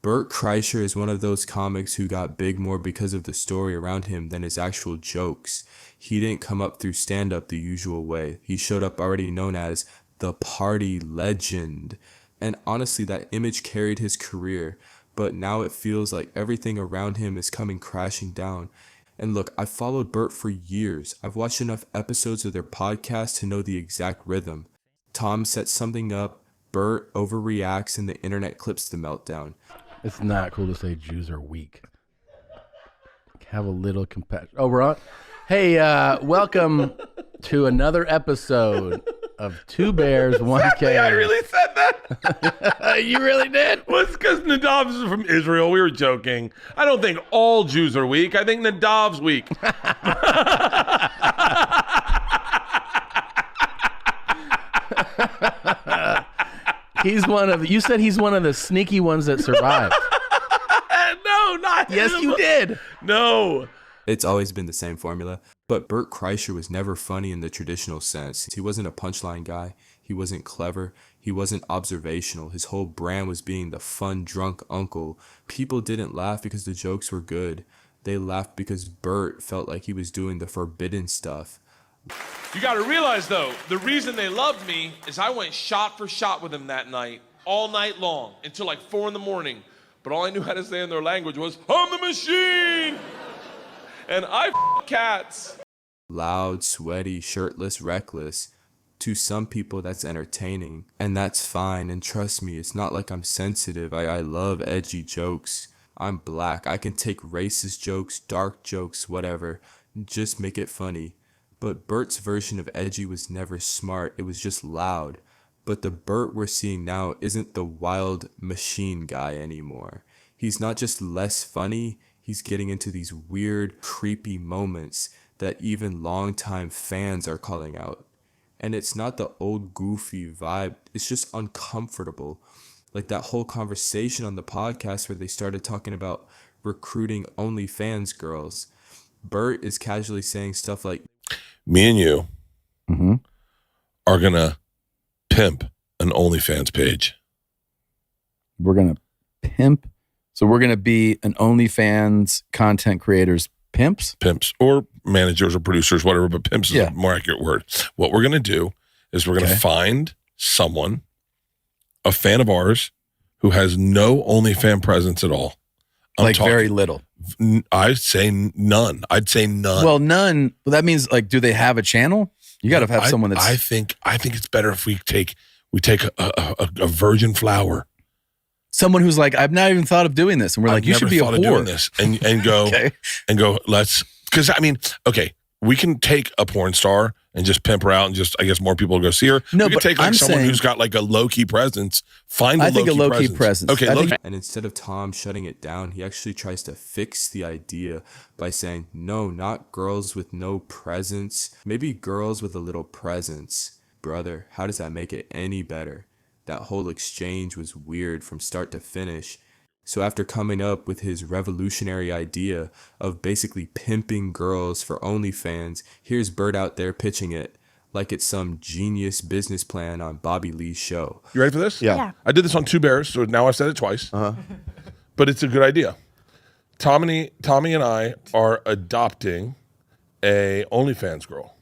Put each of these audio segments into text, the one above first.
Bert Kreischer is one of those comics who got big more because of the story around him than his actual jokes. He didn't come up through stand-up the usual way. He showed up already known as the party legend. And honestly, that image carried his career, but now it feels like everything around him is coming crashing down. And look, I've followed Bert for years. I've watched enough episodes of their podcast to know the exact rhythm. Tom sets something up, Bert overreacts, and the internet clips the meltdown. It's not cool to say Jews are weak. Have a little compassion. Oh, we're on? Hey, welcome to another episode of Two Bears, One Cave. I really said that. You really did? Well, it's because Nadav's is from Israel. We were joking. I don't think all Jews are weak. I think Nadav's weak. He's one of. You said he's one of the sneaky ones that survived. No, not Yes, him. you did. No. It's always been the same formula, but Bert Kreischer was never funny in the traditional sense. He wasn't a punchline guy. He wasn't clever. He wasn't observational. His whole brand was being the fun, drunk uncle. People didn't laugh because the jokes were good. They laughed because Bert felt like he was doing the forbidden stuff. You got to realize, though, the reason they loved me is I went shot for shot with them that night, all night long, until like 4 a.m. But all I knew how to say in their language was, I'm the machine! And I f*** cats. Loud, sweaty, shirtless, reckless. To some people, that's entertaining, and that's fine. And trust me, it's not like I'm sensitive. I love edgy jokes. I'm black. I can take racist jokes, dark jokes, whatever. Just make it funny. But Bert's version of edgy was never smart. It was just loud. But the Bert we're seeing now isn't the wild machine guy anymore. He's not just less funny. He's getting into these weird, creepy moments that even longtime fans are calling out. And it's not the old goofy vibe. It's just uncomfortable. Like that whole conversation on the podcast where they started talking about recruiting OnlyFans girls. Bert is casually saying stuff like, me and you are going to pimp an OnlyFans page. We're going to pimp. So we're going to be an OnlyFans content creators pimps? Pimps or managers or producers, whatever, but pimps is a more accurate word. What we're going to do is we're going to find someone, a fan of ours, who has no OnlyFans presence at all. Very little. I'd say none. Well, none. Well, that means like, do they have a channel? You got to have someone that's. I think it's better if we take a virgin flower. Someone who's like, I've not even thought of doing this, and we're like, you should be a whore. Doing this and go and go. Let's because I mean, okay, we can take a porn star and just pimp her out, and just I guess more people will go see her. No, we can but take like I'm someone saying, who's got like a low key presence. Find a low key presence. Okay, and instead of Tom shutting it down, he actually tries to fix the idea by saying, no, not girls with no presence, maybe girls with a little presence. Brother, how does that make it any better? That whole exchange was weird from start to finish. So after coming up with his revolutionary idea of basically pimping girls for OnlyFans, here's Bert out there pitching it like it's some genius business plan on Bobby Lee's show. You ready for this? Yeah. I did this on Two Bears, so now I've said it twice. But it's a good idea. Tommy and I are adopting a OnlyFans girl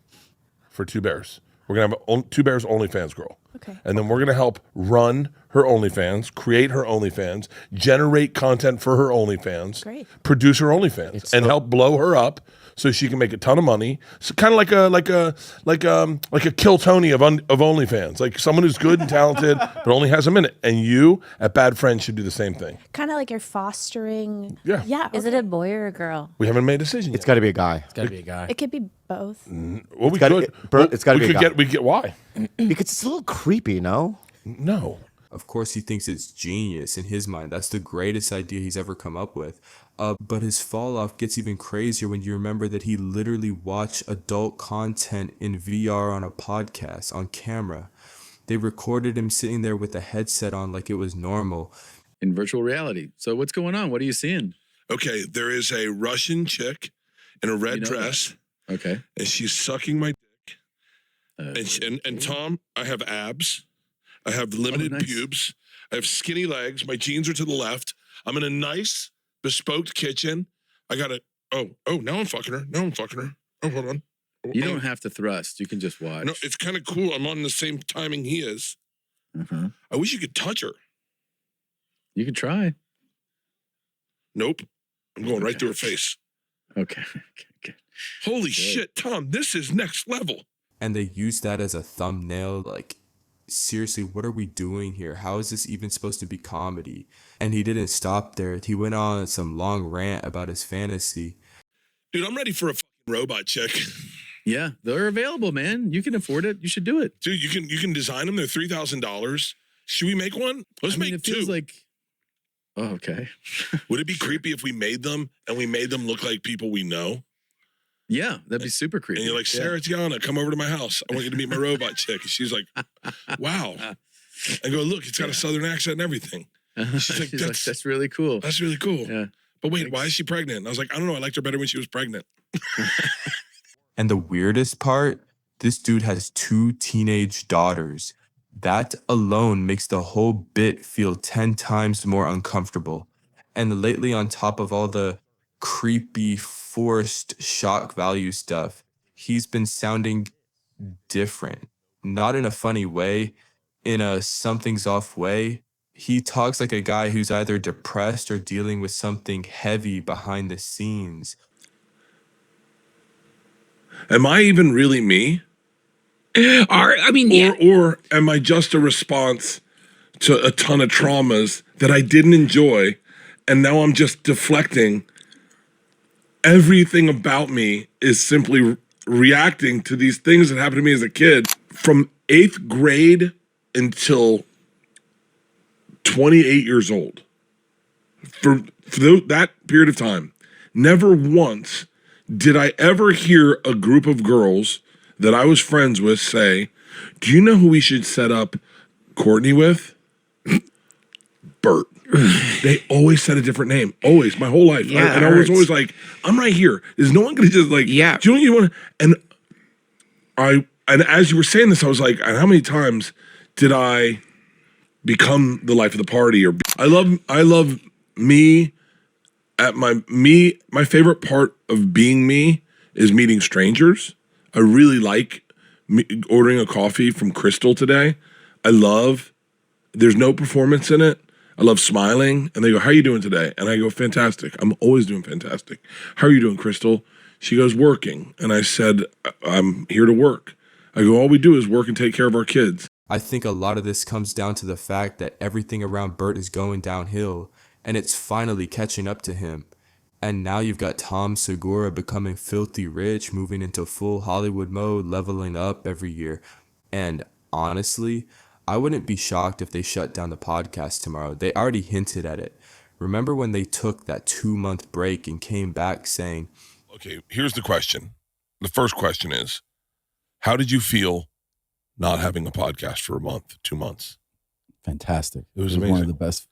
for Two Bears. We're going to have a Two Bears OnlyFans girl. Okay. And then we're going to help run her OnlyFans, create her OnlyFans, generate content for her OnlyFans, produce her OnlyFans, and help blow her up so she can make a ton of money. So kind of like a Kill Tony of OnlyFans, like someone who's good and talented but only has a minute. And you at Bad Friends should do the same thing. Kind of like you're fostering. Yeah. Yeah. Is it a boy or a girl? We haven't made a decision yet. It's got to be a guy. It's got to be a guy. It could be both. Well, we gotta could. Bert, it's got to be a guy. We get why? Because it's a little creepy, no? No. Of course, he thinks it's genius in his mind. That's the greatest idea he's ever come up with. But his fall off gets even crazier when you remember that he literally watched adult content in VR on a podcast, on camera. They recorded him sitting there with a headset on like it was normal. In virtual reality. So what's going on? What are you seeing? Okay, there is a Russian chick in a red dress. Okay. And she's sucking my dick. And Tom, I have abs. I have limited pubes. I have skinny legs. My jeans are to the left. I'm in a nice, bespoke kitchen. I got a, now I'm fucking her. Oh, hold on. You don't have to thrust. You can just watch. No, it's kind of cool. I'm on the same timing he is. Uh-huh. I wish you could touch her. You can try. Nope. I'm going right through her face. Okay. Holy shit, Tom, this is next level. And they use that as a thumbnail. Like, seriously, what are we doing here? How is this even supposed to be comedy? And he didn't stop there. He went on some long rant about his fantasy. Dude, I'm ready for a fucking robot chick. Yeah, they're available, man. You can afford it. You should do it. Dude, you can design them. They're $3,000. Should we make one? Let's make it two. feels like. Oh, okay. Would it be creepy if we made them and we made them look like people we know? Yeah, that'd be super creepy. And you're like, Sarah Tiana, come over to my house. I want you to meet my robot chick. And she's like, wow. I go, look, it's got a southern accent and everything. She's like, that's really cool. That's really cool. Yeah. But wait, why is she pregnant? And I was like, I don't know. I liked her better when she was pregnant. And the weirdest part, this dude has 2 teenage daughters. That alone makes the whole bit feel 10 times more uncomfortable. And lately, on top of all the creepy, forced shock value stuff, he's been sounding different. Not in a funny way, in a something's off way. He talks like a guy who's either depressed or dealing with something heavy behind the scenes. Am I even really me? Or am I just a response to a ton of traumas that I didn't enjoy, and now I'm just deflecting? Everything about me is simply reacting to these things that happened to me as a kid. From 8th grade until 28 years old, for that period of time, never once did I ever hear a group of girls that I was friends with say, do you know who we should set up Courtney with? Bert. They always said a different name. Always, my whole life. Yeah, and I was always like, I'm right here. Is no one going to just like, Yeah. do you know what you want to? And as you were saying this, I was like, and how many times did I become the life of the party? Or I love me. My favorite part of being me is meeting strangers. I really like ordering a coffee from Crystal today. There's no performance in it. I love smiling. And they go, how are you doing today? And I go, fantastic. I'm always doing fantastic. How are you doing, Crystal? She goes, working. And I said, I'm here to work. I go, all we do is work and take care of our kids. I think a lot of this comes down to the fact that everything around Bert is going downhill, and it's finally catching up to him. And now you've got Tom Segura becoming filthy rich, moving into full Hollywood mode, leveling up every year. And honestly, I wouldn't be shocked if they shut down the podcast tomorrow. They already hinted at it. Remember when they took that 2-month break and came back saying, Okay, here's the question. The first question is, how did you feel not having a podcast for a month, 2 months? Fantastic. It was amazing. One of the best.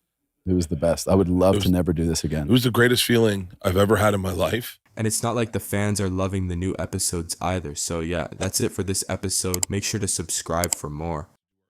It was the best. I would love to never do this again. It was the greatest feeling I've ever had in my life. and it's not like the fans are loving the new episodes either. So yeah, that's it for this episode. Make sure to subscribe for more.